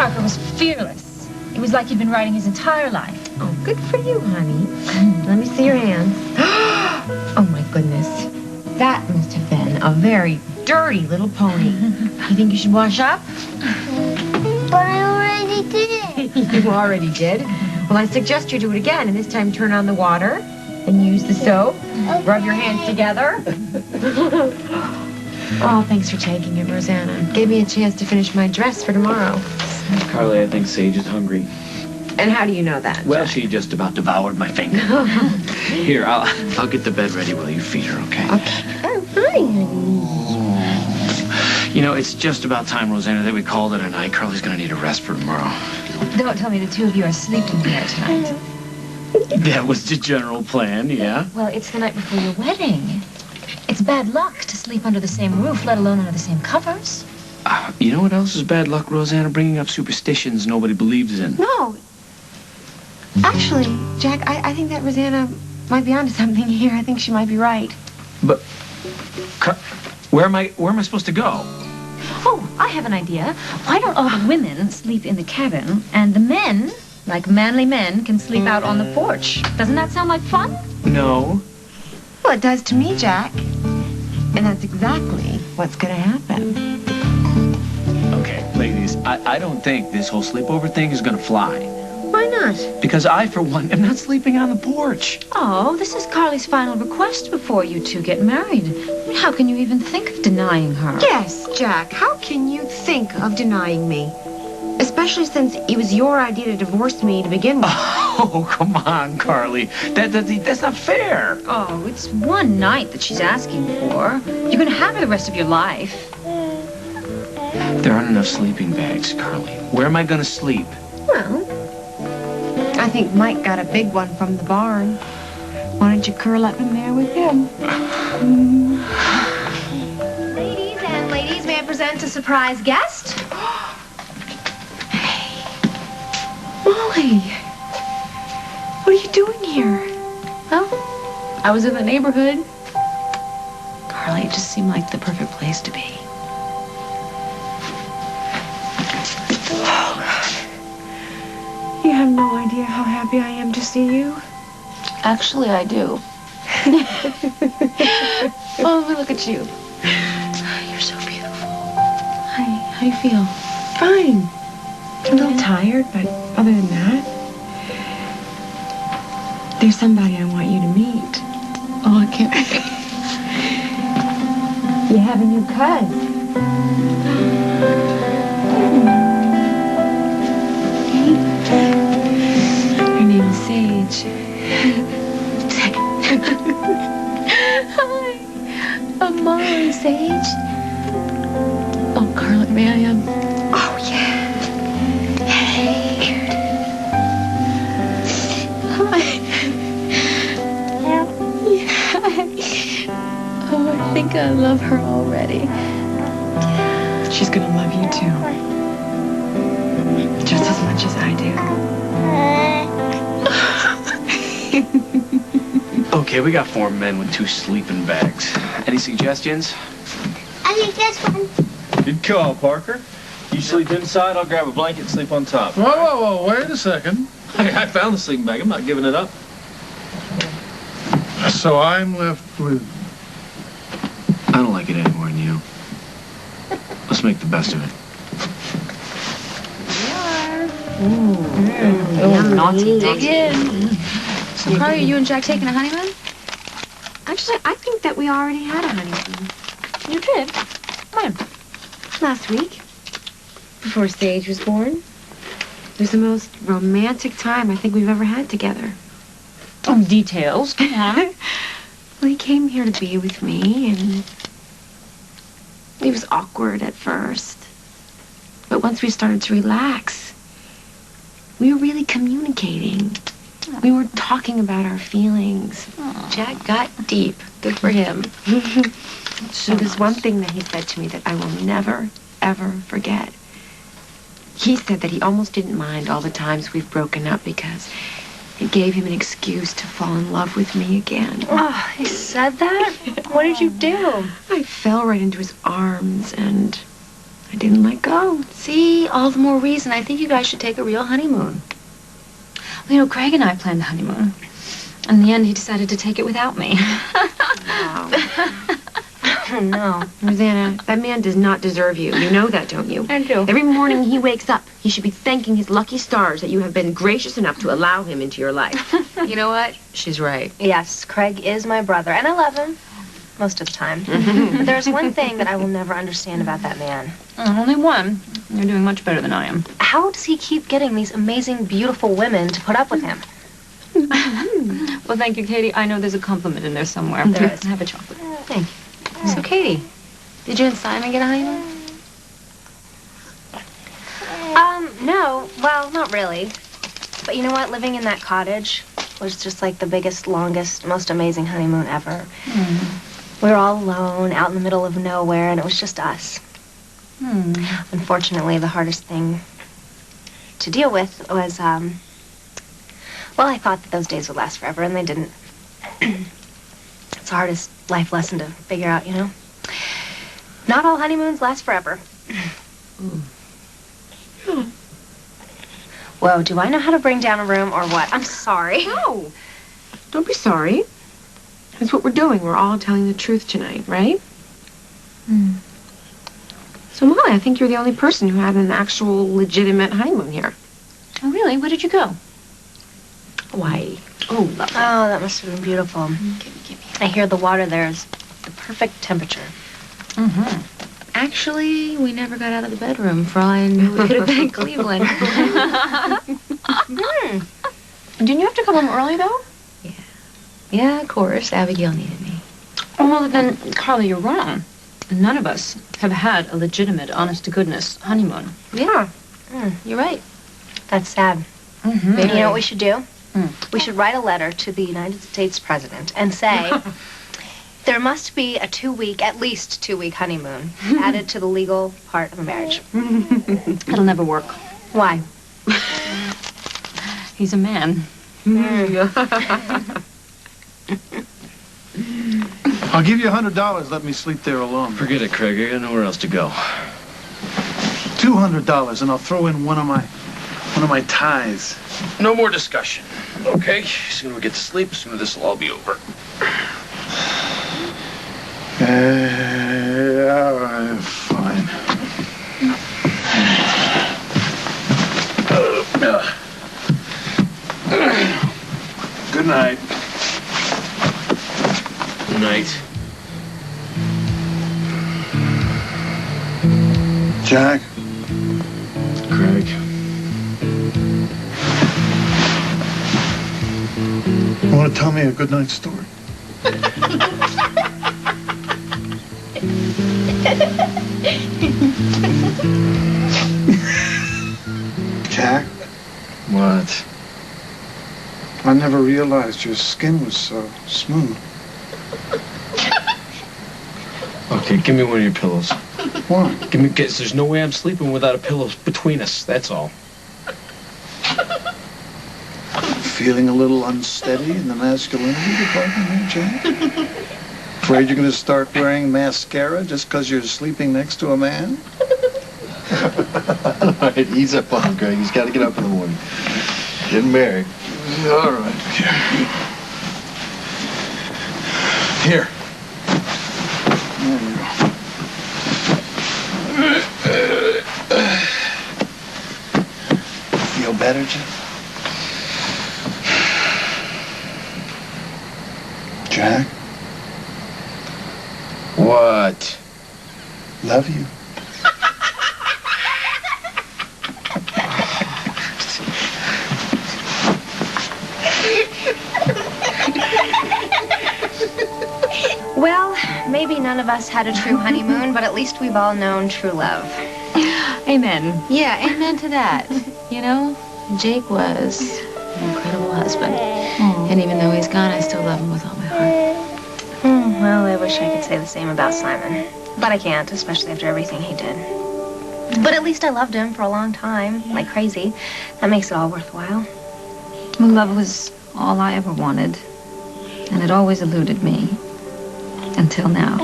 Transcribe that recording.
Parker was fearless. It was like he'd been riding his entire life. Oh, good for you, honey. Let me see your hands. Oh, my goodness. That must have been a very dirty little pony. You think you should wash up? But I already did. You already did? Well, I suggest you do it again, and this time turn on the water and use the soap. Okay. Rub your hands together. Oh, thanks for taking it, Rosanna. Gave me a chance to finish my dress for tomorrow. Carly, I think Sage is hungry. And how do you know that? Well, she just about devoured my finger. Here, I'll get the bed ready while you feed her, okay? Okay. Oh, fine. You know, it's just about time, Rosanna, that we called it a night. Carly's gonna need a rest for tomorrow. Don't tell me the two of you are sleeping here tonight. That was the general plan, yeah? Well, it's the night before your wedding. It's bad luck to sleep under the same roof, let alone under the same covers. You know what else is bad luck, Rosanna? Bringing up superstitions nobody believes in. No. Actually, Jack, I think that Rosanna might be onto something here. I think she might be right. But, where am I supposed to go? Oh, I have an idea. Why don't all the women sleep in the cabin, and the men, like manly men, can sleep out on the porch? Doesn't that sound like fun? No. Well, it does to me, Jack. And that's exactly what's going to happen. Okay, ladies, I don't think this whole sleepover thing is gonna fly. Why not? Because I, for one, am not sleeping on the porch. Oh, this is Carly's final request before you two get married. I mean, how can you even think of denying her? Yes, Jack. How can you think of denying me? Especially since it was your idea to divorce me to begin with. Oh, come on, Carly. That's not fair. Oh, it's one night that she's asking for. You're gonna have her the rest of your life. There aren't enough sleeping bags, Carly. Where am I gonna sleep? Well, I think Mike got a big one from the barn. Why don't you curl up in there with him? Ladies and ladies, may I present a surprise guest? Molly, what are you doing here? Oh, I was in the neighborhood. Carly, it just seemed like the perfect place to be. You have no idea how happy I am to see you. Actually, I do. Oh, let me look at you. You're so beautiful. Hi, how do you feel? Fine. A little tired, but other than that, there's somebody I want you to meet. Oh, I can't wait. You have a new cousin. Her name is Sage. Hi, I'm Molly Sage. Oh, Carly, may I Oh, yeah. Oh, I think I love her already. She's gonna love you too. Just as much as I do. Okay, we got 4 men with 2 sleeping bags. Any suggestions? I think this one. Good call, Parker. You sleep inside, I'll grab a blanket and sleep on top. Whoa, wait a second. I found the sleeping bag. I'm not giving it up. So I'm left with... I don't like it any more than you. Let's make the best of it. Oh, naughty. dig in. So, Carly, are you and Jack taking a honeymoon? Actually, I think that we already had a honeymoon. You did? When? Last week. Before Sage was born. It was the most romantic time I think we've ever had together. Oh, details. Come on. Well, he came here to be with me, and it was awkward at first. But once we started to relax, we were really communicating. We were talking about our feelings. Jack got deep. Good for him. So there's one thing that he said to me that I will never, ever forget. He said that he almost didn't mind all the times we've broken up because it gave him an excuse to fall in love with me again. Oh, he said that? What did you do? I fell right into his arms and I didn't let go. See, all the more reason I think you guys should take a real honeymoon. Well, you know, Craig and I planned the honeymoon. In the end, he decided to take it without me. Wow. Oh, no. Rosanna, that man does not deserve you. You know that, don't you? I do. Every morning he wakes up, he should be thanking his lucky stars that you have been gracious enough to allow him into your life. You know what? She's right. Yes, Craig is my brother, and I love him most of the time. But there's one thing that I will never understand about that man. Only one. You're doing much better than I am. How does he keep getting these amazing, beautiful women to put up with him? Well, thank you, Katie. I know there's a compliment in there somewhere. There is. Have a chocolate. Thank you. So, Katie, did you and Simon get a honeymoon? No. Well, not really. But you know what? Living in that cottage was just like the biggest, longest, most amazing honeymoon ever. We were all alone, out in the middle of nowhere, and it was just us. Unfortunately, the hardest thing to deal with was, well, I thought that those days would last forever, and they didn't. It's the hardest life lesson to figure out, you know? Not all honeymoons last forever. Whoa, do I know how to bring down a room or what? I'm sorry. No. Don't be sorry. That's what we're doing. We're all telling the truth tonight, right? So, Molly, I think you're the only person who had an actual, legitimate honeymoon here. Oh, really? Where did you go? Hawaii. Oh, lovely. Oh, that must have been beautiful. I hear the water there is the perfect temperature. Actually, we never got out of the bedroom. For all I knew, it could have been Cleveland. Didn't you have to come home early, though? Yeah, of course. Abigail needed me. Oh, well, then, Carly, you're wrong. None of us have had a legitimate, honest-to-goodness honeymoon. Yeah. You're right. That's sad. You know what we should do? We should write a letter to the United States President and say, there must be a at least 2-week honeymoon added to the legal part of a marriage. It'll never work. Why? He's a man. I'll give you $100. Let me sleep there alone. Forget it, Craig. I got nowhere else to go. $200, and I'll throw in one of my ties. No more discussion. Okay? Sooner we get to sleep, the sooner this will all be over. All right, fine. Good night. Good night. Jack. Craig. You want to tell me a good night story? Jack, What? I never realized your skin was so smooth. Okay, give me one of your pillows. Why? There's no way I'm sleeping without a pillow between us. That's all. Feeling a little unsteady in the masculinity department here, Jack? Afraid you're going to start wearing mascara just because you're sleeping next to a man? All right, ease up on him, Craig. He's got to get up in the morning. Getting married. All right. Here. There you go. Feel better, Jack? Jack, What? love you. Well, maybe none of us had a true honeymoon, but at least we've all known true love. Amen. Yeah, amen to that. You know, Jake was an incredible husband. And even though he's gone, I still love him with all my heart. Well, I wish I could say the same about Simon. But I can't, especially after everything he did. But at least I loved him for a long time, like crazy. That makes it all worthwhile. Well, love was all I ever wanted. And it always eluded me. Until now.